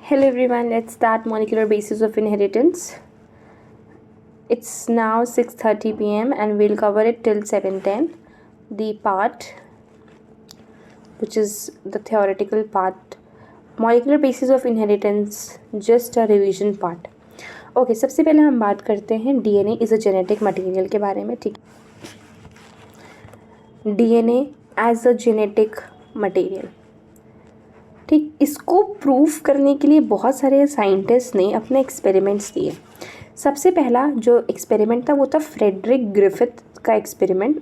Hello everyone, let's start molecular basis of inheritance. It's now 6:30 p.m. and we'll cover it till 7:10. The part which is the theoretical part, molecular basis of inheritance, just a revision part. Okay सबसे पहले हम बात करते हैं DNA is a genetic material के बारे में. ठीक, DNA as a genetic material. ठीक, इसको प्रूफ करने के लिए बहुत सारे साइंटिस्ट ने अपने एक्सपेरिमेंट्स दिए. सबसे पहला जो एक्सपेरिमेंट था वो था फ्रेडरिक ग्रिफिथ का एक्सपेरिमेंट.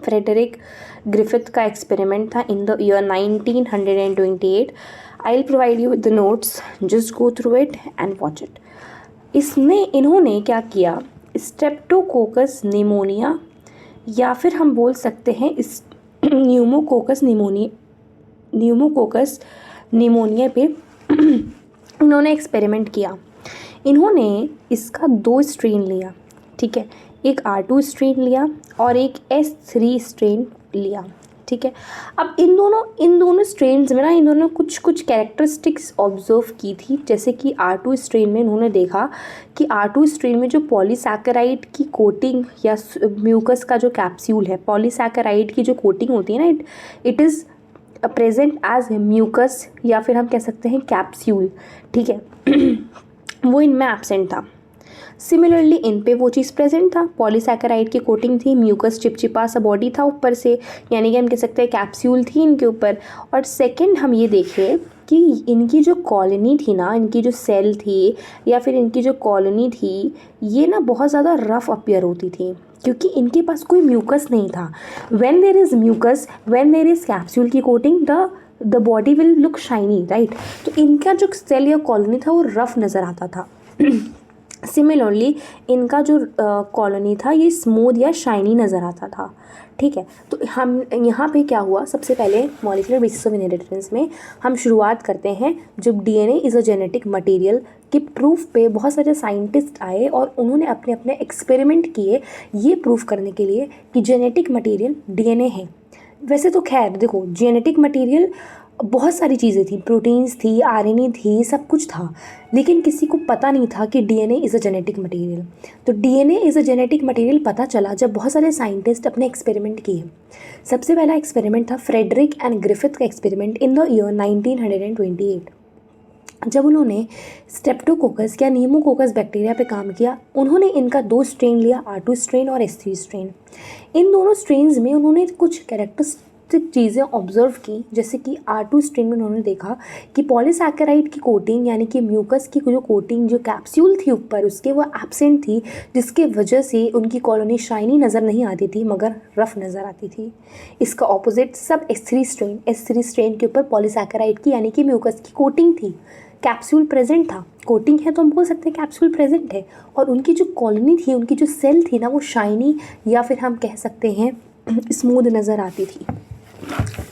फ्रेडरिक ग्रिफिथ का एक्सपेरिमेंट था in the year 1928. I will provide you with the notes, just go through it and watch it. इसमें इन्होंने क्या किया, स्ट्रेप्टोकोकस निमोनिया या फिर हम बोल सकते हैं इस न्यूमोकोकस निमोनिया पे इन्होंने एक्सपेरिमेंट किया. इन्होंने इसका 2 स्ट्रेन लिया. ठीक है, एक R2 स्ट्रेन लिया और एक S3 स्ट्रेन लिया. ठीक है, अब इन दोनों स्ट्रेन्स में ना इन्होंने कुछ कैरेक्टरिस्टिक्स ऑब्जर्व की थी. जैसे कि R2 स्ट्रेन में इन्होंने देखा कि R2 स्ट्रेन में जो पॉलीसैकेराइड की कोटिंग या म्यूकस का जो कैप्सूल है, पॉलीसैकेराइड की जो कोटिंग होती है ना, it is present as mucus या फिर हम कह सकते हैं कैप्सूल. ठीक है, वो इनमें एब्सेंट था. सिमिलरली इन पे वो चीज़ प्रेजेंट था, पॉलीसैकेराइड की कोटिंग थी, म्यूकस चिपचिपा सा बॉडी था ऊपर से, यानी कि हम कह सकते हैं कैप्सूल थी इनके ऊपर. और सेकंड हम ये देखें कि इनकी जो कॉलोनी थी ना, इनकी जो सेल थी या फिर इनकी जो कॉलोनी थी, ये ना बहुत ज़्यादा रफ अपीयर होती थी क्योंकि इनके पास कोई म्यूकस नहीं था. When there is mucus, when there is capsule की coating, the body will look shiny, right. तो इनका जो सेल या कॉलोनी था वो रफ नज़र आता था. सिमिलरली इनका जो कॉलोनी था ये स्मूथ या शाइनी नज़र आता था. ठीक है, तो हम यहाँ पे क्या हुआ, सबसे पहले मॉलिक्यूलर बेसिस ऑफ इनहेरिटेंस में हम शुरुआत करते हैं जब DNA is a genetic material के प्रूफ पे बहुत सारे साइंटिस्ट आए और उन्होंने अपने अपने एक्सपेरिमेंट किए ये प्रूफ करने के लिए कि जेनेटिक मटेरियल डीएनए है. वैसे तो खैर देखो, जेनेटिक मटेरियल बहुत सारी चीज़ें थी, प्रोटीन्स थी, आरएनए थी, सब कुछ था, लेकिन किसी को पता नहीं था कि DNA is a genetic material. तो DNA is a genetic material पता चला जब बहुत सारे साइंटिस्ट अपने एक्सपेरिमेंट किए. सबसे पहला एक्सपेरिमेंट था फ्रेडरिक एंड ग्रिफिथ का एक्सपेरिमेंट इन द ईयर 1928. जब उन्होंने स्ट्रेप्टोकोकस या नीमोकोकस बैक्टीरिया पे काम किया, उन्होंने इनका 2 स्ट्रेन लिया, R2 स्ट्रेन और S3 स्ट्रेन. इन दोनों स्ट्रेन्स में उन्होंने कुछ कैरेक्टरिस्टिक चीज़ें ऑब्जर्व की. जैसे कि R2 स्ट्रेन में उन्होंने देखा कि पॉलीसैकेराइड की कोटिंग यानी कि म्यूकस की जो कोटिंग, जो कैप्सूल थी ऊपर उसके, वो एब्सेंट थी, जिसके वजह से उनकी कॉलोनी शाइनी नज़र नहीं आती थी मगर रफ नज़र आती थी. इसका ऑपोजिट सब S3 स्ट्रेन के ऊपर पॉलीसैकेराइड की यानी कि म्यूकस की कोटिंग थी, कैप्सूल प्रेजेंट था. कोटिंग है तो हम बोल सकते हैं कैप्सूल प्रेजेंट है, और उनकी जो कॉलोनी थी, उनकी जो सेल थी ना, वो शाइनी या फिर हम कह सकते हैं स्मूथ नज़र आती थी.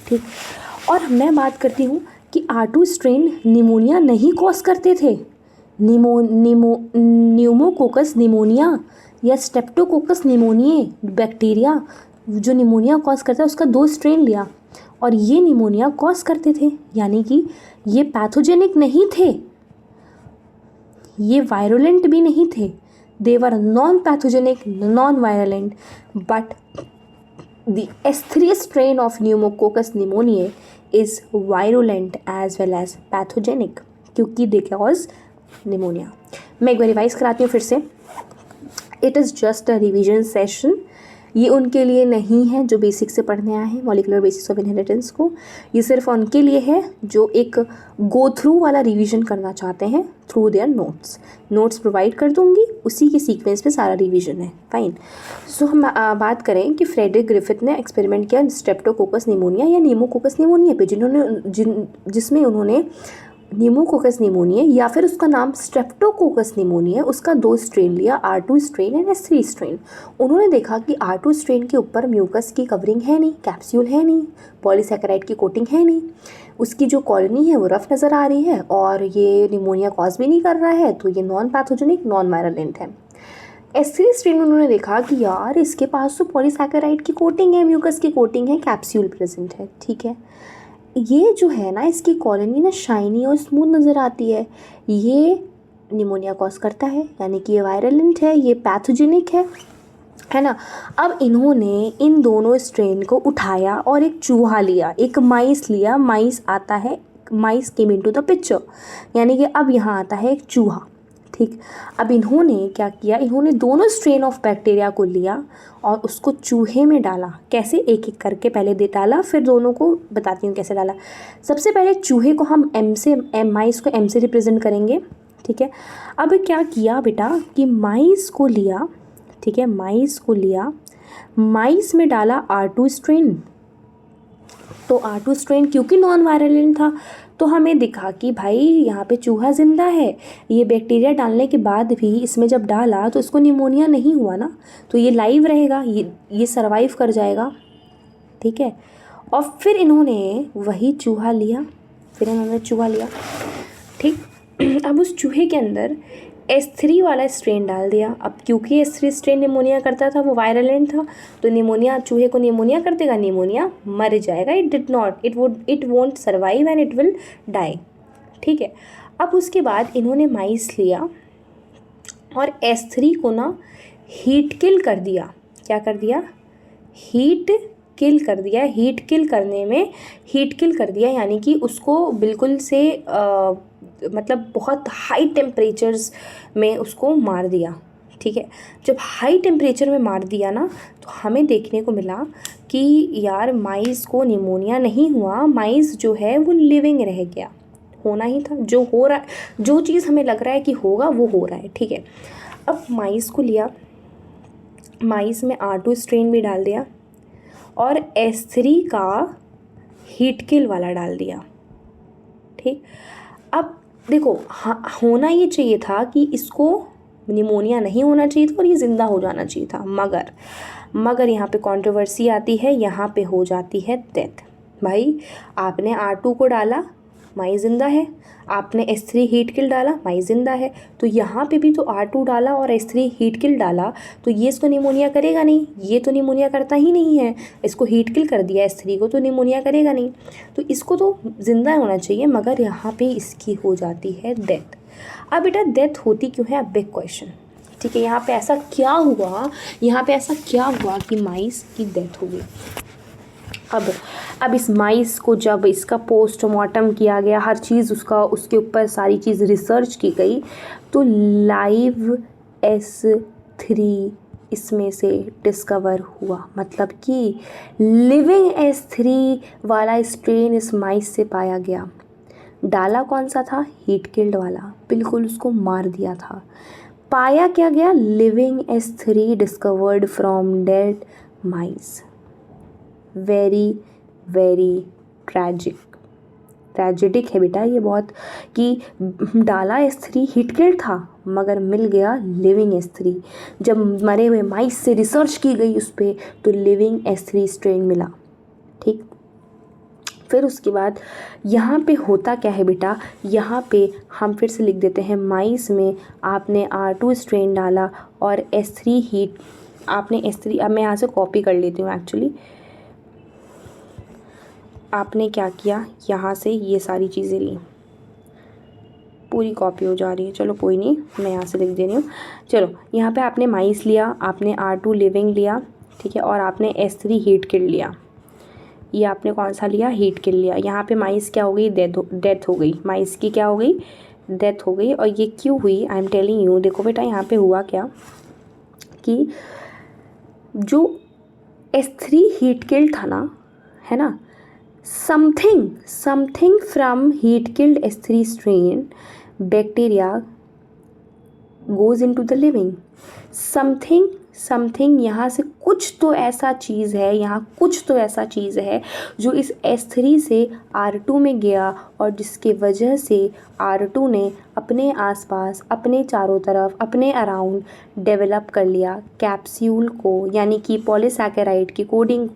ठीक, और मैं बात करती हूँ कि R2 स्ट्रेन निमोनिया नहीं कॉज करते थे. न्यूमोकोकस निमोनिया या स्ट्रेप्टोकोकस निमोनिये बैक्टीरिया जो निमोनिया कॉज करता है उसका 2 स्ट्रेन लिया और ये निमोनिया कॉज करते थे, यानी कि ये पैथोजेनिक नहीं थे, ये वायरुलेंट भी नहीं थे. They were non pathogenic, non virulent, but the S3 strain of pneumococcus pneumoniae is virulent as well as pathogenic क्योंकि they cause pneumonia. मैं एक बार रिवाइज कराती हूँ फिर से. It is just a revision session. ये उनके लिए नहीं है जो बेसिक से पढ़ने आए हैं मॉलिक्यूलर बेसिस ऑफ इनहेरिटेंस को. ये सिर्फ उनके लिए है जो एक गो थ्रू वाला रिवीजन करना चाहते हैं थ्रू देयर नोट्स प्रोवाइड कर दूंगी, उसी के सीक्वेंस पे सारा रिवीजन है. फाइन. सो हम बात करें कि फ्रेडरिक ग्रिफिथ ने एक्सपेरिमेंट किया स्ट्रेप्टोकोकस निमोनिया या नीमोकोकस निमोनिया पे, जिसमें उन्होंने न्यूमोकोकस निमोनिया या फिर उसका नाम स्ट्रेप्टोकोकस निमोनिया, उसका 2 स्ट्रेन लिया, R2 strain and S3 strain. उन्होंने देखा कि R2 स्ट्रेन के ऊपर म्यूकस की कवरिंग है नहीं, कैप्सूल है नहीं, पॉलीसैकेराइड की कोटिंग है नहीं, उसकी जो कॉलोनी है वो रफ नज़र आ रही है और ये निमोनिया कॉज भी नहीं कर रहा है, तो ये नॉन पैथोजेनिक, नॉन वायरुलेंट है. S3 स्ट्रेन में उन्होंने देखा कि यार इसके पास तो पॉलीसैकेराइड की कोटिंग है, म्यूकस की कोटिंग है, कैप्सूल प्रेजेंट है. ठीक है, ये जो है ना, इसकी कॉलोनी ना शाइनी और स्मूथ नज़र आती है। ये निमोनिया कॉज करता है, यानी कि ये वायरलेंट है, ये पैथोजेनिक है ना। अब इन्होंने इन दोनों स्ट्रेन को उठाया और एक चूहा लिया, एक माइस लिया। माइस आता है, माइस केम इनटू द पिक्चर, यानी कि अब यहाँ आता है एक चूहा। ठीक, अब इन्होंने क्या किया, इन्होंने दोनों स्ट्रेन ऑफ बैक्टीरिया को लिया और उसको चूहे में डाला। कैसे, एक एक करके पहले दे डाला, फिर दोनों को बताती हूँ कैसे डाला। सबसे पहले चूहे को हम माइस को एम से रिप्रेजेंट करेंगे। ठीक है, अब क्या किया बेटा कि माइस को लिया, ठीक है, माइस को लिया, माइस में डाला R2 स्ट्रेन। तो R2 स्ट्रेन क्योंकि नॉन वायरलेंट था, तो हमें दिखा कि भाई यहाँ पे चूहा ज़िंदा है। ये बैक्टीरिया डालने के बाद भी इसमें जब डाला तो इसको निमोनिया नहीं हुआ ना, तो ये लाइव रहेगा, ये सर्वाइव कर जाएगा। ठीक है, और फिर इन्होंने वही चूहा लिया, ठीक। अब उस चूहे के अंदर S3 वाला स्ट्रेन डाल दिया। अब क्योंकि S3 स्ट्रेन निमोनिया करता था, वो वायरलेंट था, तो निमोनिया, चूहे को निमोनिया कर देगा, निमोनिया मर जाएगा। It won't survive and it will die. ठीक है, अब उसके बाद इन्होंने माइस लिया और S3 को ना हीट किल कर दिया। क्या कर दिया, हीट किल कर दिया। हीट किल कर दिया यानी कि उसको बिल्कुल से मतलब बहुत हाई टेम्परेचर्स में उसको मार दिया। ठीक है, जब हाई टेम्परेचर में मार दिया ना, तो हमें देखने को मिला कि यार माइस को निमोनिया नहीं हुआ, माइस जो है वो लिविंग रह गया। होना ही था, जो हो रहा है, जो चीज़ हमें लग रहा है कि होगा वो हो रहा है। ठीक है, अब माइस को लिया, माइस में R2 स्ट्रेन भी डाल दिया और S3 का हीट किल वाला डाल दिया। ठीक, अब देखो होना ये चाहिए था कि इसको निमोनिया नहीं होना चाहिए था और ये ज़िंदा हो जाना चाहिए था, मगर यहाँ पे कंट्रोवर्सी आती है, यहाँ पे हो जाती है डेथ। भाई आपने R2 को डाला, माई ज़िंदा है, आपने S3 हीट किल डाला, माई ज़िंदा है, तो यहाँ पे भी तो R2 डाला और S3 हीट किल डाला, तो ये इसको निमोनिया करेगा नहीं, ये तो निमोनिया करता ही नहीं है। इसको हीट किल कर दिया S3 को, तो निमोनिया करेगा नहीं, तो इसको तो ज़िंदा होना चाहिए, मगर यहाँ पे इसकी हो जाती है डेथ। अब बेटा डेथ होती क्यों है, अब बिग क्वेश्चन। ठीक है, यहाँ पे ऐसा क्या हुआ कि माइस की डेथ हो गई। अब इस माइस को जब इसका पोस्टमार्टम किया गया, हर चीज़ उसके ऊपर सारी चीज़ रिसर्च की गई, तो लाइव S3 इसमें से डिस्कवर हुआ। मतलब कि लिविंग S3 वाला स्ट्रेन इस माइस से पाया गया। डाला कौन सा था, हीट किल्ड वाला, बिल्कुल उसको मार दिया था। पाया क्या गया, living S3 discovered from dead mice. Very very tragic है बेटा ये बहुत, कि डाला S3 हीट किल्ड था मगर मिल गया लिविंग S3। जब मरे हुए माइस से रिसर्च की गई उस पर, तो लिविंग S3 स्ट्रेन मिला। ठीक, फिर उसके बाद यहाँ पे होता क्या है बेटा, यहाँ पे हम फिर से लिख देते हैं, माइस में आपने R2 स्ट्रेन डाला और S3 हीट, आपने S3, अब मैं यहाँ से कॉपी कर लेती हूँ एक्चुअली। आपने क्या किया, यहाँ से ये सारी चीज़ें ली, पूरी कॉपी हो जा रही है, चलो कोई नहीं, मैं यहाँ से लिख दे रही हूँ। चलो, यहाँ पे आपने माइस लिया, आपने R2 लिविंग लिया, ठीक है, और आपने S3 हीट किल लिया। ये आपने कौन सा लिया, हीट किल लिया। यहाँ पे माइस क्या हो गई, डेथ हो गई, माइस की क्या हो गई, डेथ हो गई। और ये क्यों हुई, आई एम टेलिंग यू। देखो बेटा यहाँ पे हुआ क्या कि जो S3 हीट किल्ड था ना, है ना, something from heat killed S3 strain bacteria goes into the living। Something यहाँ से कुछ तो ऐसा चीज़ है, जो इस S3 से R2 में गया और जिसके वजह से R2 ने अपने आसपास, अपने चारों तरफ, अपने अराउंड डेवलप कर लिया कैप्सूल को, यानी कि पॉलीसैकेराइड की कोटिंग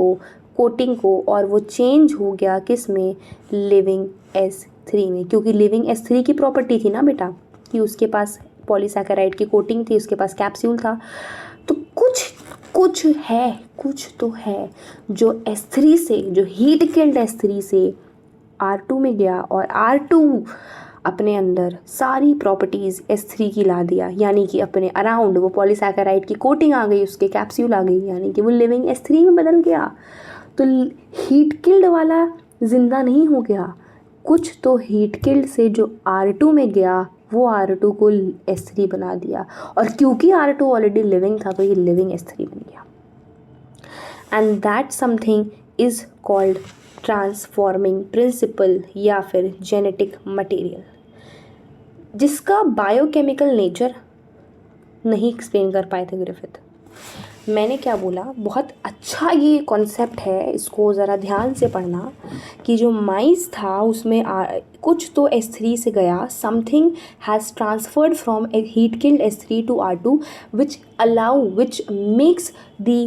को, और वो चेंज हो गया किस में, लिविंग S3 में। क्योंकि लिविंग S3 की प्रॉपर्टी थी ना बेटा कि उसके पास पॉलीसैकेराइड की कोटिंग थी, उसके पास कैप्सूल था। तो कुछ तो है जो S3 से, जो हीट किल्ड S3 से R2 में गया और R2 अपने अंदर सारी प्रॉपर्टीज़ S3 की ला दिया, यानी कि अपने अराउंड वो पॉलीसैकेराइड की कोटिंग आ गई, उसके कैप्सूल आ गई, यानी कि वो लिविंग S3 में बदल गया। तो हीट किल्ड वाला जिंदा नहीं हो गया, कुछ तो हीट किल्ड से जो R2 में गया वो R2 को S3 बना दिया, और क्योंकि R2 ऑलरेडी लिविंग था तो ये लिविंग S3 बन गया। And that something is called transforming principle या फिर जेनेटिक मटेरियल, जिसका बायोकेमिकल नेचर नहीं एक्सप्लेन कर पाए थे ग्रिफिथ। मैंने क्या बोला, बहुत अच्छा ये कॉन्सेप्ट है, इसको ज़रा ध्यान से पढ़ना कि जो माइस था उसमें कुछ तो S3 से गया, something has transferred from A heat killed S3 to R2 which makes the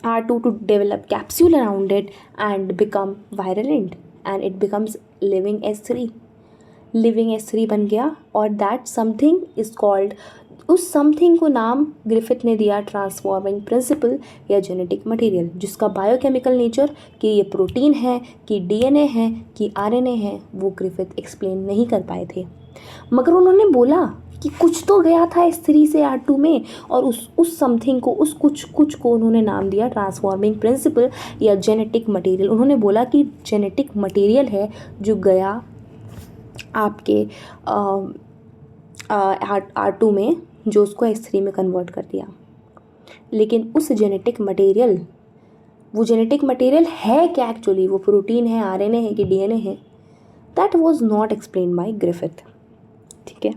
R2 to develop capsule around it and become virulent and it becomes living S3 बन गया। और दैट समथिंग इज़ कॉल्ड, उस something को नाम Griffith ने दिया transforming principle या genetic material, जिसका बायोकेमिकल नेचर कि ये प्रोटीन है कि डीएनए है कि आरएनए है वो ग्रिफिथ एक्सप्लेन नहीं कर पाए थे, मगर उन्होंने बोला कि कुछ तो गया था S3 से R2 में, और उस समथिंग को, उस कुछ को उन्होंने नाम दिया ट्रांसफॉर्मिंग प्रिंसिपल या जेनेटिक मटेरियल। उन्होंने बोला कि जेनेटिक मटेरियल है जो गया आपके R2 में, जो उसको S3 में कन्वर्ट कर दिया। लेकिन उस जेनेटिक मटेरियल, वो जेनेटिक मटेरियल है क्या एक्चुअली, वो प्रोटीन है, आरएनए है कि डीएनए है, that was not explain by Griffith. ठीक है,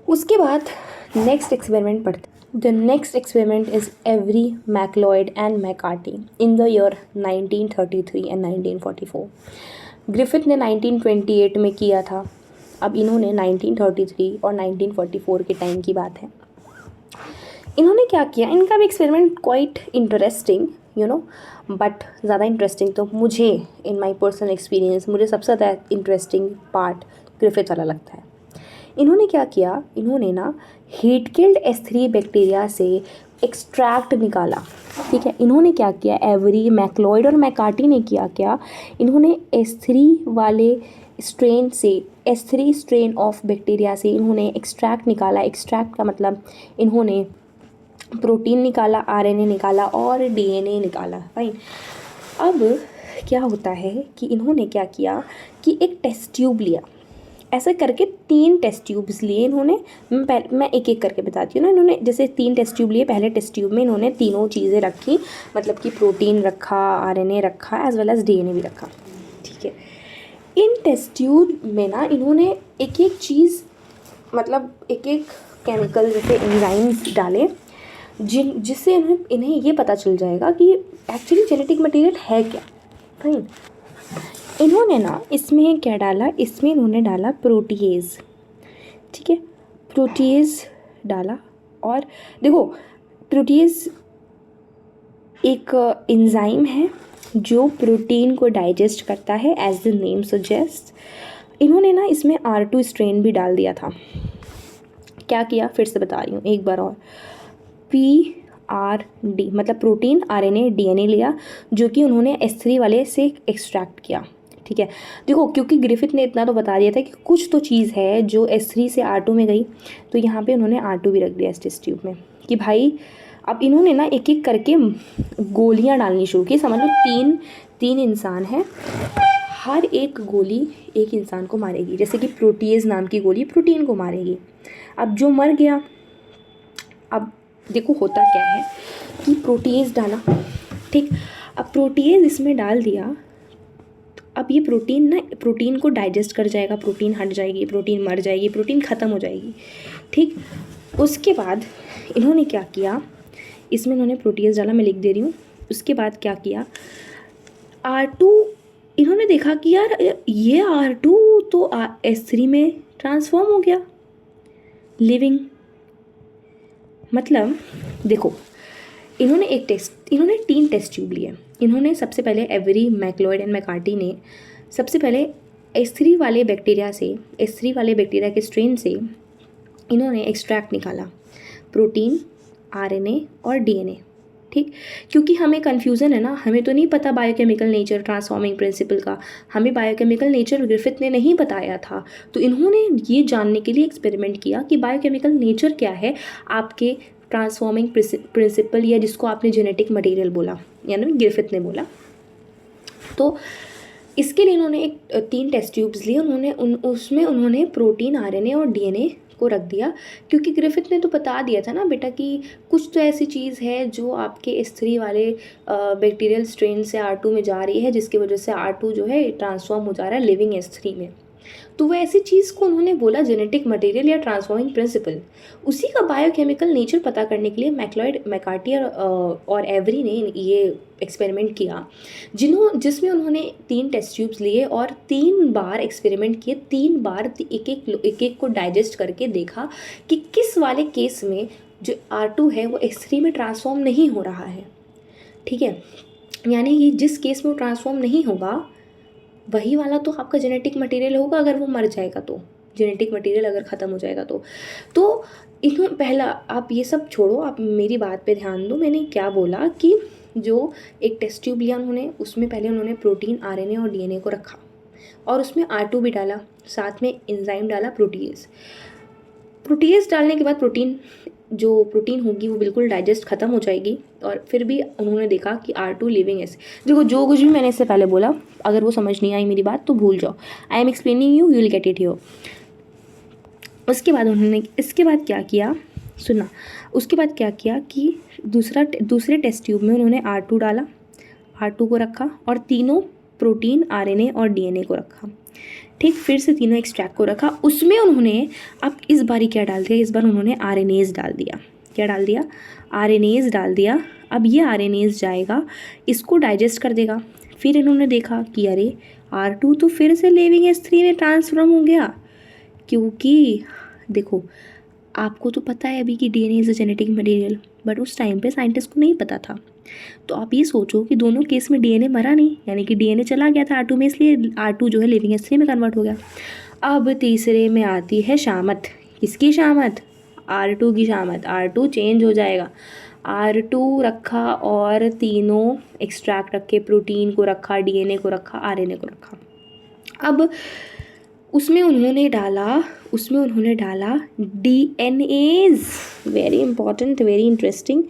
उसके बाद नेक्स्ट एक्सपेरिमेंट पढ़ते। The next experiment is every MacLeod and McCarthy in the year 1933 and 1944। Griffith ने 1928 में किया था, अब इन्होंने 1933 और 1944 के टाइम की बात है। इन्होंने क्या किया, इनका भी एक्सपेरिमेंट क्वाइट इंटरेस्टिंग बट ज़्यादा इंटरेस्टिंग तो मुझे इन माय पर्सनल एक्सपीरियंस मुझे सबसे ज़्यादा इंटरेस्टिंग पार्ट ग्रिफिथ वाला लगता है। इन्होंने क्या किया, इन्होंने ना हीट किल्ड S3 बैक्टीरिया से एक्सट्रैक्ट निकाला। ठीक है, इन्होंने क्या किया, एवरी मैक्लॉयड और मैकार्टी ने किया क्या, इन्होंने S3 वाले स्ट्रेन से, S3 स्ट्रेन ऑफ बैक्टीरिया से इन्होंने एक्सट्रैक्ट निकाला। एक्सट्रैक्ट का मतलब इन्होंने प्रोटीन निकाला, आरएनए निकाला और डीएनए निकाला। फाइन, अब क्या होता है कि इन्होंने क्या किया कि एक टेस्ट ट्यूब लिया, ऐसे करके 3 टेस्ट ट्यूब्स लिए इन्होंने। मैं एक एक करके बताती हूँ ना। इन्होंने जैसे 3 टेस्ट ट्यूब लिए, पहले टेस्ट ट्यूब में इन्होंने तीनों चीज़ें रखी, मतलब कि प्रोटीन रखा, आरएनए रखा, एज वेल एज डीएनए भी रखा। ठीक है, इन टेस्ट ट्यूब में ना इन्होंने एक एक चीज़, मतलब एक एक केमिकल जैसे एंजाइम्स डाले, जिससे इन्हें ये पता चल जाएगा कि एक्चुअली जेनेटिक मटेरियल है क्या। फाइन, इन्होंने ना इसमें क्या डाला, इसमें इन्होंने डाला प्रोटीएज। ठीक है, प्रोटीएज डाला, और देखो प्रोटीएज एक एंजाइम है जो प्रोटीन को डाइजेस्ट करता है, एज द नेम सजेस्ट। इन्होंने ना इसमें R2 स्ट्रेन भी डाल दिया था। क्या किया, फिर से बता रही हूँ एक बार और, PRD मतलब प्रोटीन, आरएनए, डीएनए लिया, जो कि उन्होंने S3 वाले से एक्सट्रैक्ट किया। ठीक है, देखो क्योंकि ग्रिफिथ ने इतना तो बता दिया था कि कुछ तो चीज़ है जो S3 से R2 में गई, तो यहाँ पे उन्होंने R2 भी रख दिया इस टेस्ट ट्यूब में कि भाई। अब इन्होंने ना एक एक करके गोलियाँ डालनी शुरू की। समझ लो तीन इंसान हैं, हर एक गोली एक इंसान को मारेगी। जैसे कि प्रोटीएज नाम की गोली प्रोटीन को मारेगी। अब जो मर गया, अब देखो होता क्या है कि प्रोटीएज डाला, ठीक, अब प्रोटीएज इसमें डाल दिया, अब ये प्रोटीन को डाइजेस्ट कर जाएगा, प्रोटीन हट जाएगी, प्रोटीन मर जाएगी, प्रोटीन ख़त्म हो जाएगी। ठीक, उसके बाद इन्होंने क्या किया, इसमें इन्होंने प्रोटीएज डाला, मैं लिख दे रही हूँ। उसके बाद क्या किया, R2 इन्होंने देखा कि यार ये R2 तो S3 में ट्रांसफॉर्म हो गया, लिविंग। मतलब देखो, इन्होंने 3 टेस्ट ट्यूब लिए। इन्होंने सबसे पहले एवरी मैक्लॉयड एंड मैकार्टी ने सबसे पहले S3 वाले बैक्टीरिया के स्ट्रेन से इन्होंने एक्सट्रैक्ट निकाला, प्रोटीन, आरएनए और डीएनए। ठीक, क्योंकि हमें कन्फ्यूज़न है ना, हमें तो नहीं पता बायोकेमिकल नेचर ट्रांसफॉर्मिंग प्रिंसिपल का, हमें बायोकेमिकल नेचर ग्रिफिथ ने नहीं बताया था। तो इन्होंने ये जानने के लिए एक्सपेरिमेंट किया कि बायोकेमिकल नेचर क्या है आपके ट्रांसफॉर्मिंग प्रिंसिपल, या जिसको आपने जेनेटिक मटेरियल बोला, यानी ग्रिफिथ ने बोला। तो इसके लिए इन्होंने एक 3 टेस्ट ट्यूब्स लिए, उसमें उन्होंने प्रोटीन, आरएनए और डीएनए को रख दिया, क्योंकि ग्रिफिथ ने तो बता दिया था ना बेटा कि कुछ तो ऐसी चीज़ है जो आपके S3 वाले बैक्टीरियल स्ट्रेन से R2 में जा रही है, जिसकी वजह से R2 जो है ट्रांसफॉर्म हो जा रहा है लिविंग S3 में। तो वो ऐसी चीज़ को उन्होंने बोला जेनेटिक मटेरियल या ट्रांसफॉर्मिंग प्रिंसिपल। उसी का बायोकेमिकल नेचर पता करने के लिए मैक्लॉयड, मैकार्टी और एवरी ने ये एक्सपेरिमेंट किया, जिसमें उन्होंने 3 टेस्ट ट्यूब्स लिए और 3 बार एक्सपेरिमेंट किए, 3 बार एक एक को डाइजेस्ट करके देखा कि किस वाले केस में जो R2 है वो S3 में ट्रांसफॉर्म नहीं हो रहा है। ठीक है, यानी कि जिस केस में वो ट्रांसफॉर्म नहीं होगा वही वाला तो आपका जेनेटिक मटेरियल होगा, अगर वो मर जाएगा तो, जेनेटिक मटेरियल अगर ख़त्म हो जाएगा तो इन्होंने पहला, आप ये सब छोड़ो, आप मेरी बात पे ध्यान दो। मैंने क्या बोला कि जो एक टेस्ट ट्यूब लिया उन्होंने, उसमें पहले उन्होंने प्रोटीन, आरएनए और डीएनए को रखा और उसमें R2 भी डाला, साथ में एंजाइम डाला प्रोटीएज डालने के बाद जो प्रोटीन होगी वो बिल्कुल डाइजेस्ट ख़त्म हो जाएगी। और फिर भी उन्होंने देखा कि R2 लिविंग एस, देखो जो कुछ भी मैंने इससे पहले बोला, अगर वो समझ नहीं आई मेरी बात तो भूल जाओ, आई am explaining you will get it here. उसके बाद उन्होंने इसके बाद क्या किया, सुनना, उसके बाद क्या किया कि दूसरे टेस्ट ट्यूब में उन्होंने R2 डाला, R2 को रखा और तीनों प्रोटीन, आरएनए और डीएनए को रखा। ठीक, फिर से तीनों एक्सट्रैक्ट को रखा, उसमें उन्होंने अब इस बार क्या डाल दिया, इस बार उन्होंने आरएनएज डाल दिया। क्या डाल दिया? आरएनएज डाल दिया। अब ये आरएनएज जाएगा, इसको डाइजेस्ट कर देगा। फिर इन्होंने देखा कि अरे R2 तो फिर से लिविंग S3 में ट्रांसफॉर्म हो गया, क्योंकि देखो आपको तो पता है अभी कि DNA is a genetic material, but उस टाइम पे साइंटिस्ट को नहीं पता था। तो आप ये सोचो कि दोनों केस में डीएनए मरा नहीं, यानी कि डीएनए चला गया था R2 में, इसलिए R2 जो है लिविंग S3 में कन्वर्ट हो गया। अब तीसरे में आती है शामत। किसकी शामत? R2 की शामत। R2 चेंज हो जाएगा। R2 रखा और तीनों एक्सट्रैक्ट रखे, प्रोटीन को रखा, डीएनए को रखा, आरएनए को रखा। अब उसमें उन्होंने डाला DNAs, very important, very interesting,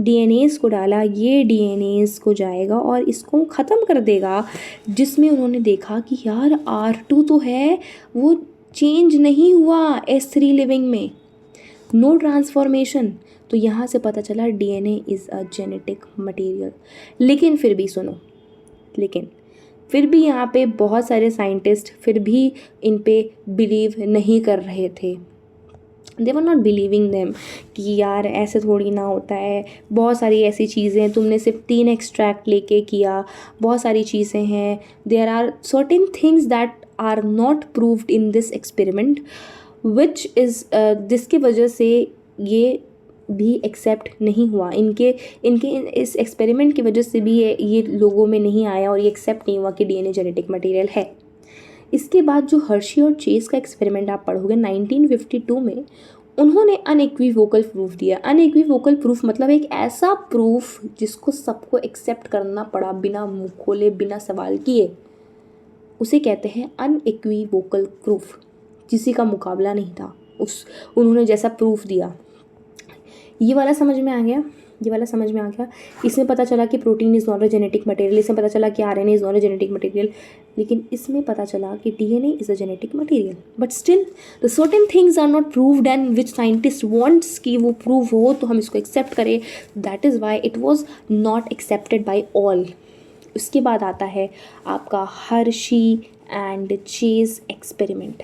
DNAs को डाला। ये डीएनएज को जाएगा और इसको ख़त्म कर देगा, जिसमें उन्होंने देखा कि यार R2 तो है वो चेंज नहीं हुआ S3 लिविंग में, नो ट्रांसफॉर्मेशन। तो यहाँ से पता चला DNA is a genetic material. लेकिन फिर भी सुनो, फिर भी यहाँ पे बहुत सारे साइंटिस्ट फिर भी इन पे बिलीव नहीं कर रहे थे। They were not believing them कि यार ऐसे थोड़ी ना होता है, बहुत सारी ऐसी चीज़ें, तुमने सिर्फ 3 एक्सट्रैक्ट लेके किया, बहुत सारी चीज़ें हैं, there are certain things that are not proved in this experiment which is, जिसकी वजह से ये भी एक्सेप्ट नहीं हुआ, इनके इस एक्सपेरिमेंट की वजह से भी ये लोगों में नहीं आया और ये एक्सेप्ट नहीं हुआ कि डीएनए जेनेटिक मटेरियल है। इसके बाद जो हर्शी और चेस का एक्सपेरिमेंट आप पढ़ोगे 1952 में, उन्होंने अनइक्विवोकल प्रूफ दिया। अनइक्विवोकल प्रूफ मतलब एक ऐसा प्रूफ जिसको सबको एक्सेप्ट करना पड़ा बिना मुँह खोले, बिना सवाल किए, उसे कहते हैं अनइक्विवोकल प्रूफ। किसी का मुकाबला नहीं था उन्होंने जैसा प्रूफ दिया। ये वाला समझ में आ गया? इसमें पता चला कि protein is not a genetic material, इसमें पता चला कि RNA is not a genetic material, लेकिन इसमें पता चला कि DNA is a genetic material. But still the certain things are not proved and which scientist wants कि वो प्रूव हो तो हम इसको एक्सेप्ट करें। That is why it was not accepted by all. उसके बाद आता है आपका Hershey and Chase experiment.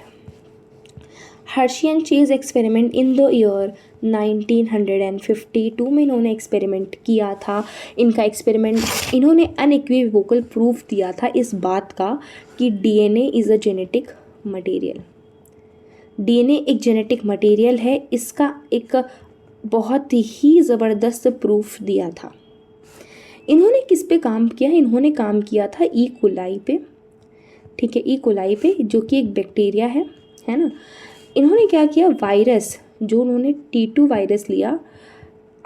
Hershey and Chase experiment in the year 1952 में इन्होंने एक्सपेरिमेंट किया था। इनका एक्सपेरिमेंट, इन्होंने अनइक्विवोकल प्रूफ दिया था इस बात का कि DNA is a genetic material. DNA एक जेनेटिक मटेरियल है, इसका एक बहुत ही ज़बरदस्त प्रूफ दिया था। इन्होंने किस पे काम किया? इन्होंने काम किया था ई कोलाई पे। ठीक है, ई कोलाई पे, जो कि एक बैक्टीरिया है ना। इन्होंने क्या किया, वायरस, जो उन्होंने T2 वायरस लिया।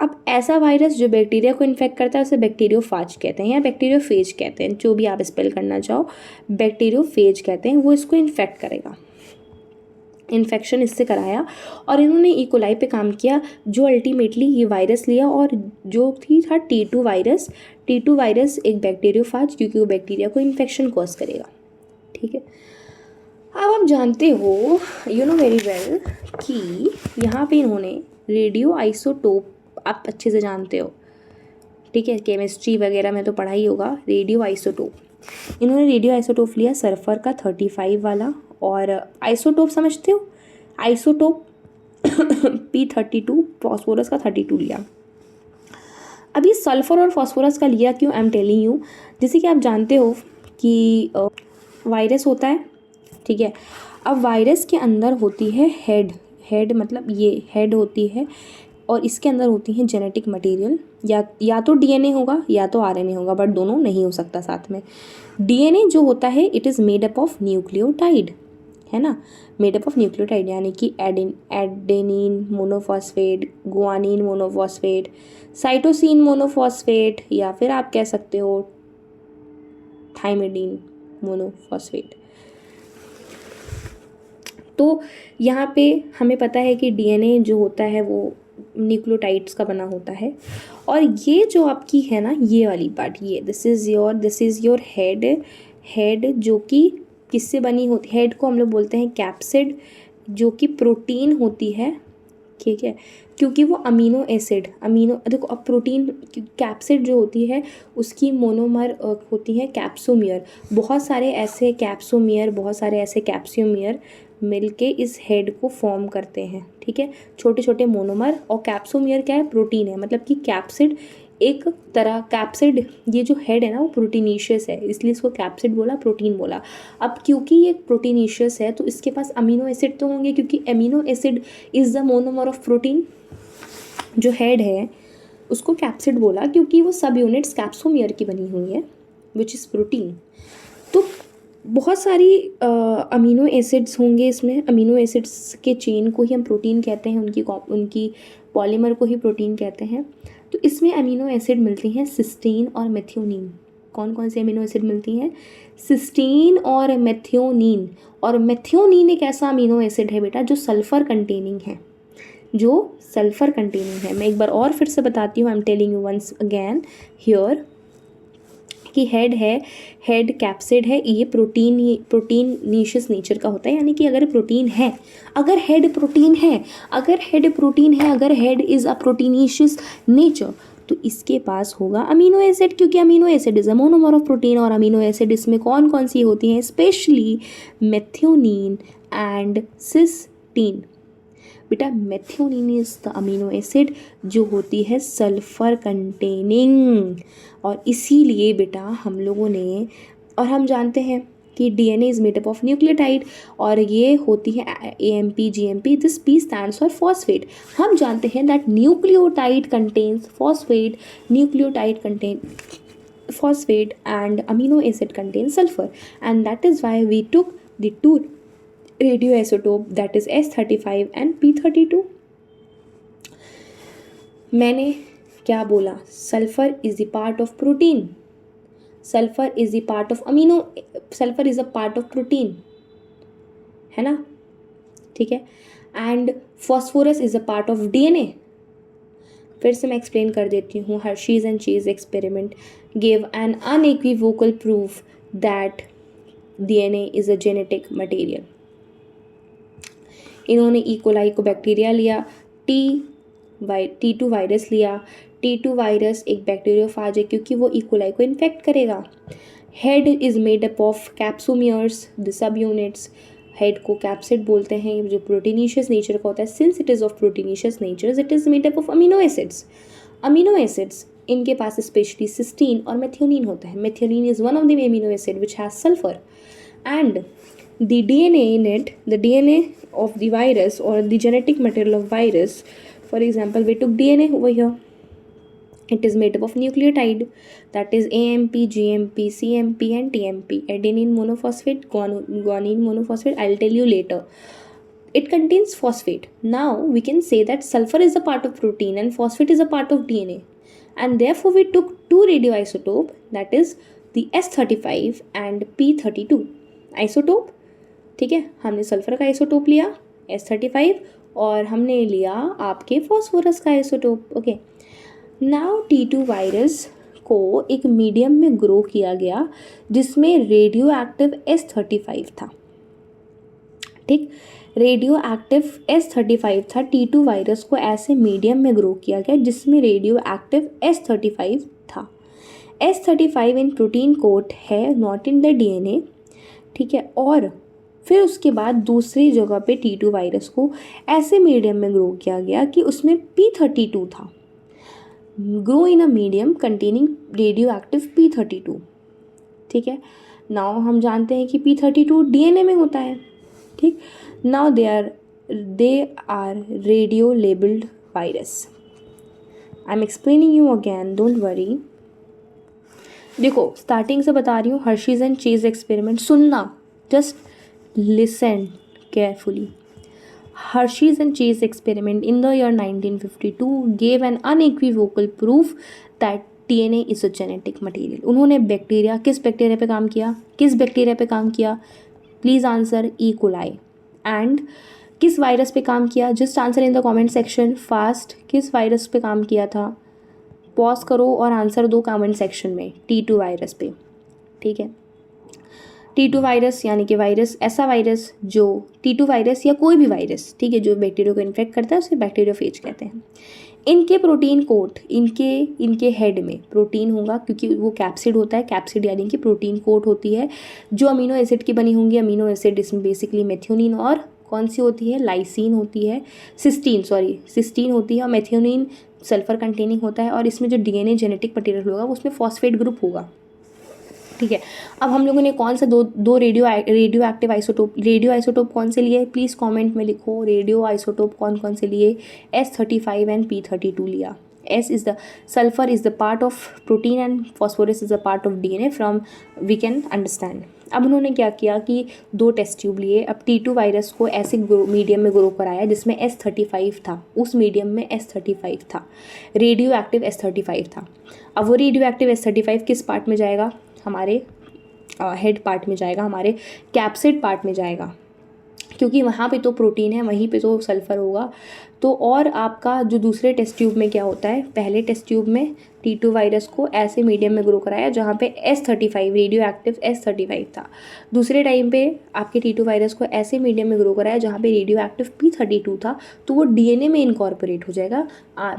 अब ऐसा वायरस जो बैक्टीरिया को इन्फेक्ट करता है उसे बैक्टीरियोफाज कहते हैं या बैक्टीरियोफेज कहते हैं, जो भी आप स्पेल करना चाहो, बैक्टीरियोफेज कहते हैं। वो इसको इन्फेक्ट करेगा, इन्फेक्शन इससे कराया और इन्होंने इकोलाई पे काम किया, जो अल्टीमेटली ये वायरस लिया और जो था T2 वायरस। T2 वायरस एक बैक्टीरियोफाज, क्योंकि वो बैक्टीरिया को इन्फेक्शन कॉज करेगा। ठीक है, अब आप जानते हो, यू नो वेरी वेल, कि यहाँ पे इन्होंने रेडियो आइसोटोप, आप अच्छे से जानते हो, ठीक है, केमिस्ट्री वगैरह में तो पढ़ा ही होगा रेडियो आइसोटोप। इन्होंने रेडियो आइसोटोप लिया सल्फर का 35 वाला, और आइसोटोप समझते हो, आइसोटोप P32, फॉस्फोरस का 32 लिया। अभी सल्फर और फॉस्फोरस का लिया क्यों, आई एम टेलिंग यू। जैसे कि आप जानते हो कि वायरस होता है, ठीक है। अब वायरस के अंदर होती है हेड मतलब ये हेड होती है, और इसके अंदर होती है जेनेटिक मटेरियल, या तो डीएनए होगा या तो आरएनए होगा, बट दोनों नहीं हो सकता साथ में। डीएनए जो होता है it is made up of nucleotide, है ना, मेड अप ऑफ न्यूक्लियोटाइड, यानी कि adenine monophosphate, guanine monophosphate, cytosine monophosphate, या फिर आप कह सकते हो थाइमिडीन मोनोफॉस्फेट। तो यहाँ पे हमें पता है कि डीएनए जो होता है वो न्यूक्लियोटाइड्स का बना होता है, और ये जो आपकी है ना ये वाली पार्ट, ये दिस इज़ योर हेड जो कि किससे बनी होती, हेड को हम लोग बोलते हैं कैप्सिड, जो कि प्रोटीन होती है, ठीक है, क्योंकि वो अमीनो एसिड, देखो अब प्रोटीन, कैप्सिड जो होती है उसकी मोनोमर होती है कैप्सोमियर, बहुत सारे ऐसे कैप्सोमियर मिलके इस हेड को फॉर्म करते हैं, ठीक है, छोटे छोटे मोनोमर। और कैप्सोमियर क्या है, प्रोटीन है, मतलब कि कैप्सिड एक तरह, कैप्सिड ये जो हेड है ना वो प्रोटीनीशियस है, इसलिए इसको कैप्सिड बोला, प्रोटीन बोला। अब क्योंकि ये प्रोटीनीशियस है तो इसके पास अमीनो एसिड तो होंगे, क्योंकि amino acid is the monomer of protein. जो हेड है उसको कैप्सिड बोला क्योंकि वो सब यूनिट्स कैप्सोमियर की बनी हुई है, विच इज़ प्रोटीन। तो बहुत सारी अमीनो एसिड्स होंगे इसमें, अमीनो एसिड्स के चेन को ही हम प्रोटीन कहते हैं, उनकी पॉलीमर को ही प्रोटीन कहते हैं। तो इसमें अमीनो एसिड मिलती हैं सिस्टीन और मेथियोनिन। कौन कौन से अमीनो एसिड मिलती हैं, सिस्टीन और मेथियोनिन। और मेथियोनिन एक ऐसा अमीनो एसिड है बेटा जो सल्फ़र कंटेनिंग है, मैं एक बार और फिर से बताती हूँ, I am telling you once again here, कि हेड कैप्सिड है, ये प्रोटीनीशियस नेचर का होता है, यानी कि अगर हेड इज़ अ प्रोटीनीशियस नेचर तो इसके पास होगा अमीनो एसिड, क्योंकि amino acid is a monomer of protein. और अमीनो एसिड इसमें कौन कौन सी होती हैं, स्पेशली मेथियोनिन एंड सिस्टीन। बेटा methionine is the amino acid जो होती है सल्फ़र कंटेनिंग, और इसीलिए बेटा हम लोगों ने, और हम जानते हैं कि DNA is made up of nucleotide, और ये होती है AMP GMP, this P stands for phosphate. हम जानते हैं that nucleotide contains phosphate, phosphate and amino acid contains sulfur, and that is why we took the two radioisotope, that is S35 and P32। मैंने क्या बोला, sulphur is the part of protein, sulphur is a part of protein, है ना, ठीक है, and phosphorus is a part of DNA. फिर से मैं एक्सप्लेन कर देती हूँ, हर्शीज एंड चीज experiment gave an unequivocal proof that DNA is a genetic material. इन्होंने इकोलाई को बैक्टीरिया लिया, T2 वायरस लिया। T2 वायरस एक बैक्टीरियोफाज है क्योंकि वो इकोलाई को इन्फेक्ट करेगा। Head is made up of capsomeres, the subunits. Head को कैप्सिड बोलते हैं, जो प्रोटीनीशियस नेचर का होता है। Since it is of proteinaceous nature, it is made up of amino acids. इनके पास स्पेशली सिस्टीन और मेथियोनिन होता है। Methionine is one of the amino acid which has sulphur, and the DNA of the virus or the genetic material of virus, for example we took DNA over here, it is made up of nucleotide, that is AMP GMP CMP and TMP, adenine monophosphate, guanine monophosphate, I'll tell you later। it contains phosphate. Now we can say that sulfur is a part of protein and phosphate is a part of DNA, and therefore we took two radioisotope, that is the S35 and P32 isotope. ठीक है, हमने sulphur का isotope लिया S35 और हमने लिया आपके phosphorus का isotope. Okay, now T2 virus को एक मीडियम में ग्रो किया गया जिसमें रेडियो एक्टिव S35 था. ठीक, रेडियो एक्टिव S35 था. T2 वायरस को ऐसे मीडियम में ग्रो किया गया जिसमें रेडियो एक्टिव S35 था. S35 इन प्रोटीन कोट है, नॉट इन द DNA. ठीक है, और फिर उसके बाद दूसरी जगह पे T2 वायरस को ऐसे मीडियम में ग्रो किया गया कि उसमें P32 था. Grow in a medium containing radio active P32. ठीक है, नाउ हम जानते हैं कि P32 DNA में होता है. ठीक, now they are radio labelled virus. I am explaining you again, don't worry. देखो, स्टार्टिंग से बता रही हूँ, हर्शीज एंड चेज एक्सपेरिमेंट सुनना, just listen carefully. Hershey's and Chase experiment in the year 1952 gave an unequivocal proof that DNA is a genetic material. उन्होंने bacteria, किस bacteria पे काम किया? Please answer E. coli. And किस virus पे काम किया? Just answer in the comment section fast. किस वायरस पे काम किया था? पॉज करो और आंसर दो कमेंट सेक्शन में. T2 वायरस पे. ठीक है, T2 वायरस यानी कि वायरस, ऐसा वायरस जो T2 वायरस या कोई भी वायरस, ठीक है, जो बैक्टीरिया को इन्फेक्ट करता है उसे बैक्टीरियोफेज कहते हैं. इनके प्रोटीन कोट, इनके हेड में प्रोटीन होगा क्योंकि वो कैप्सिड होता है. कैप्सिड यानी कि प्रोटीन कोट होती है जो अमीनो एसिड की बनी होंगी. अमीनो एसिड इसमें बेसिकली मेथियोनिन और कौन सी होती है? लाइसिन होती है, सिस्टीन होती है, और मेथियोनिन सल्फर कंटेनिंग होता है. और इसमें जो DNA जेनेटिक मटेरियल होगा वो उसमें फॉस्फेट ग्रुप होगा. ठीक है, अब हम लोगों ने कौन सा दो रेडियो एक्टिव आइसोटोप कौन से लिए? प्लीज़ कमेंट में लिखो. रेडियो आइसोटोप कौन से लिए? S35 एंड P32 लिया. S is the sulphur is the part of protein and phosphorus is the part of DNA from we can understand. अब उन्होंने क्या किया कि दो टेस्ट ट्यूब लिए. अब T2 वायरस को ऐसे मीडियम में ग्रो कराया जिसमें S35 था. उस मीडियम में S35 था, रेडियो एक्टिव S35 था. अब वो रेडियो एक्टिव S35 किस पार्ट में जाएगा? हमारे हेड पार्ट में जाएगा, हमारे कैप्सिड पार्ट में जाएगा, क्योंकि वहाँ पे तो प्रोटीन है, वहीं पे तो सल्फ़र होगा. तो और आपका जो दूसरे टेस्ट ट्यूब में क्या होता है? पहले टेस्ट ट्यूब में T2 वायरस को ऐसे मीडियम में ग्रो कराया जहाँ पे S35 रेडियो एक्टिव S35 था. दूसरे टाइम पे आपके T2 वायरस को ऐसे मीडियम में ग्रो कराया जहाँ पे रेडियो एक्टिव P32 था. तो वो DNA में इनकॉर्पोरेट हो जाएगा,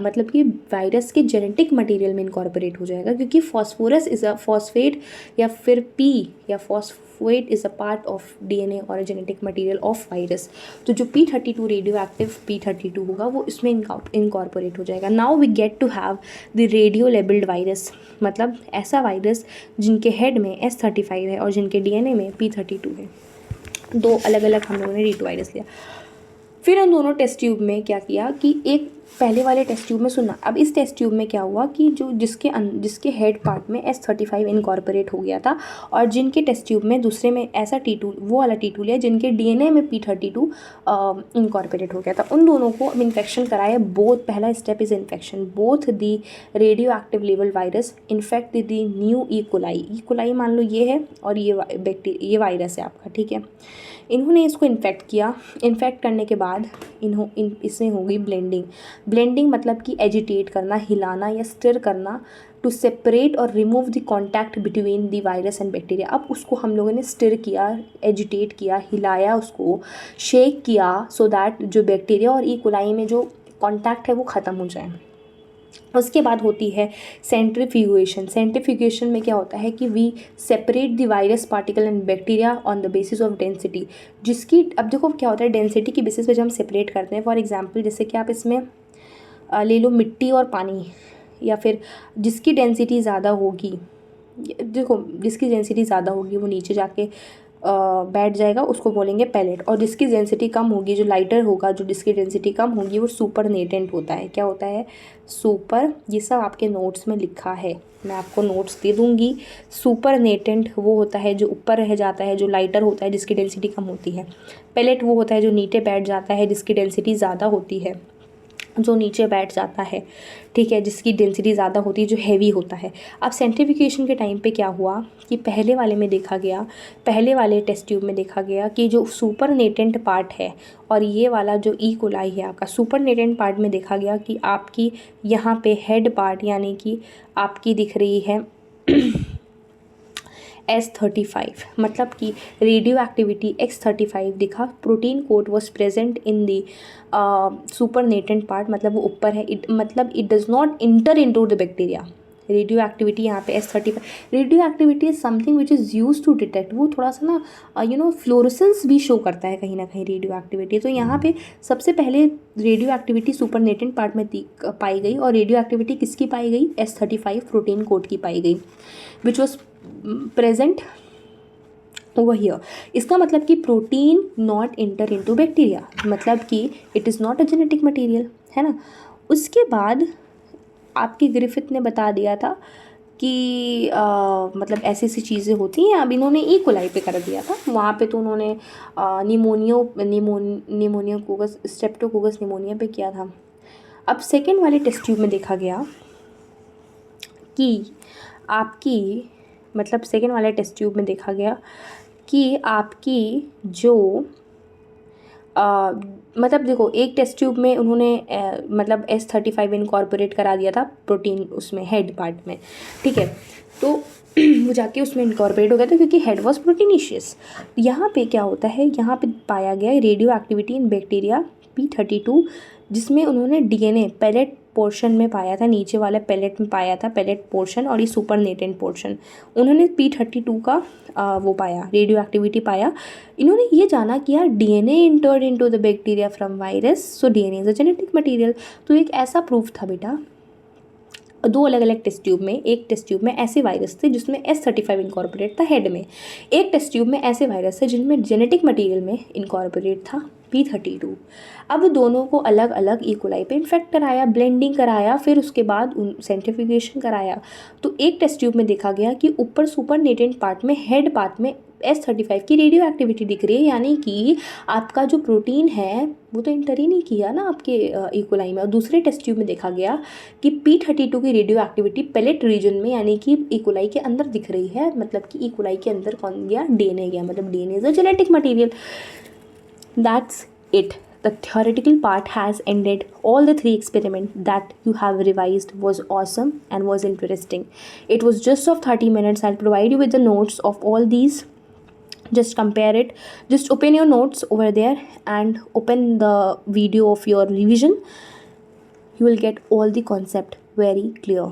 मतलब कि वायरस के जेनेटिक मटेरियल में इनकॉर्पोरेट हो जाएगा, क्योंकि फॉस्फोरस इज़ अ फॉस्फेट या फिर P या phosphate is a part of DNA और जेनेटिक मटेरियल ऑफ वायरस. तो जो P32 रेडियो एक्टिव P32 होगा वो इसमें इनकॉर्पोरेट हो जाएगा. Now we get to have the radio labelled virus, मतलब ऐसा वायरस जिनके हेड में S35 है और जिनके DNA में P32 है. दो अलग अलग हम लोगों ने T2 वायरस लिया. फिर उन दोनों टेस्ट ट्यूब में क्या किया कि एक पहले वाले टेस्ट ट्यूब में सुनना. अब इस टेस्ट ट्यूब में क्या हुआ कि जो जिसके हेड पार्ट में S35 इनकॉर्पोरेट हो गया था, और जिनके टेस्ट ट्यूब में दूसरे में ऐसा T2, वो वाला T2 लिया जिनके DNA में P32 इनकॉर्पोरेट हो गया था. उन दोनों को अब इन्फेक्शन कराया. पहला step is infection. Both the radio active level virus infect the new E. coli मान लो ये है और ये वायरस है आपका. ठीक है, इन्होंने इसको इन्फेक्ट किया. इन्फेक्ट करने के बाद इसमें होगी ब्लेंडिंग मतलब कि एजिटेट करना, हिलाना या स्टिर करना, टू सेपरेट और remove the contact between the virus and bacteria. अब उसको हम लोगों ने स्टिर किया, एजिटेट किया, हिलाया, उसको शेक किया, सो दैट जो बैक्टीरिया और E. coli में जो कॉन्टैक्ट है वो ख़त्म हो जाए. उसके बाद होती है सेंट्रीफ्यूगेशन. सेंट्रीफ्यूगेशन में क्या होता है कि we separate the virus particle and bacteria on the basis of density. जिसकी अब देखो क्या होता है, डेंसिटी की बेसिस पे जब हम सेपरेट करते हैं. फॉर एग्जांपल जैसे कि आप इसमें ले लो मिट्टी और पानी, या फिर जिसकी डेंसिटी ज़्यादा होगी, देखो जिसकी डेंसिटी ज़्यादा होगी वो नीचे जाके बैठ जाएगा उसको बोलेंगे पैलेट, और जिसकी डेंसिटी कम होगी, जो लाइटर होगा, जो जिसकी डेंसिटी कम होगी, वो सुपरनेटेंट होता है। क्या होता है? सुपर। ये सब आपके नोट्स में लिखा है, मैं आपको नोट्स दे दूँगी। सुपरनेटेंट वो होता है जो ऊपर रह जाता है, जो लाइटर होता है, जिसकी डेंसिटी कम होती है। पैलेट वो होता है जो नीचे बैठ जाता है, जिसकी डेंसिटी ज़्यादा होती है, जो नीचे बैठ जाता है, ठीक है, जिसकी डेंसिटी ज़्यादा होती है, जो हैवी होता है। अब सेंट्रीफ्यूगेशन के टाइम पे क्या हुआ कि पहले वाले में देखा गया, पहले वाले टेस्ट ट्यूब में देखा गया कि जो सुपरनेटेंट पार्ट है और ये वाला जो ई कोलाई है आपका, सुपरनेटेंट पार्ट में देखा गया कि आपकी यहाँ पे हेड पार्ट यानी कि आपकी दिख रही है S35, मतलब कि रेडियो एक्टिविटी X35 दिखा। Protein coat was present in the supernatant part, मतलब वो ऊपर है, मतलब it does not enter into the bacteria. Radioactivity यहाँ पे S35, radioactivity is something which is use to detect, वो थोड़ा सा ना फ्लोरेसेंस भी शो करता है कहीं ना कहीं रेडियो एक्टिविटी। तो यहाँ पे सबसे पहले रेडियो एक्टिविटी सुपरनेटेंट पार्ट में पाई गई, और रेडियो एक्टिविटी किसकी पाई गई? S35 प्रोटीन कोट की पाई गई, which was present over here. इसका मतलब कि protein not enter into bacteria, मतलब कि it is not a genetic material, है ना। उसके बाद आपकी ग्रिफिथ ने बता दिया था कि मतलब ऐसी ऐसी चीज़ें होती हैं। अब इन्होंने ई कोलाई पे कर दिया था, वहाँ पे तो उन्होंने निमोनिया कोकस, स्ट्रेप्टोकोकस निमोनिया पे किया था। अब सेकेंड वाले टेस्ट ट्यूब में देखा गया कि आपकी, मतलब सेकेंड वाले टेस्ट ट्यूब में देखा गया कि आपकी जो मतलब देखो, एक टेस्ट ट्यूब में उन्होंने मतलब S35 इनकॉर्पोरेट करा दिया था प्रोटीन उसमें हेड पार्ट में, ठीक है, तो वो जाके उसमें इनकॉर्पोरेट हो गया था क्योंकि हेड वॉज प्रोटीनिशियस। यहाँ पे क्या होता है, यहाँ पे पाया गया radio activity in bacteria P32, जिसमें उन्होंने DNA पैलेट पोर्शन में पाया था, नीचे वाले पैलेट में पाया था, पैलेट पोर्शन, और ये सुपरनेटेंट पोर्शन। उन्होंने P32 का वो पाया, रेडियो एक्टिविटी पाया। इन्होंने ये जाना कि यार DNA entered into the bacteria from virus, so DNA is a genetic material. तो एक ऐसा प्रूफ था बेटा, दो अलग अलग टेस्ट ट्यूब में, एक टेस्ट ट्यूब में ऐसे वायरस थे जिसमें S35 इनकॉर्पोरेट था हेड में, एक टेस्ट ट्यूब में ऐसे वायरस थे जिनमें जेनेटिक मटेरियल में इनकॉर्पोरेट था P32। अब दोनों को अलग अलग ई कोलाई पे इन्फेक्ट कराया, ब्लेंडिंग कराया, फिर उसके बाद सेंट्रीफ्यूगेशन कराया। तो एक टेस्ट ट्यूब में देखा गया कि ऊपर सुपरनेटेंट पार्ट में, हेड पार्ट में S35 की रेडियो एक्टिविटी दिख रही है, यानी कि आपका जो प्रोटीन है वो तो इंटर ही नहीं किया ना आपके ई कोलाई में। और दूसरे टेस्ट ट्यूब में देखा गया कि P32 की रेडियो एक्टिविटी पैलेट रीजन में, यानी कि ई कोलाई के अंदर दिख रही है, मतलब कि ई कोलाई के अंदर कौन गया? DNA गया, मतलब DNA is a genetic material. That's it. The theoretical part has ended. All the 3 experiments that you have revised was awesome and was interesting. It was just of 30 minutes. I'll provide you with the notes of all these. Just compare it. Just open your notes over there and open the video of your revision. You will get all the concept very clear.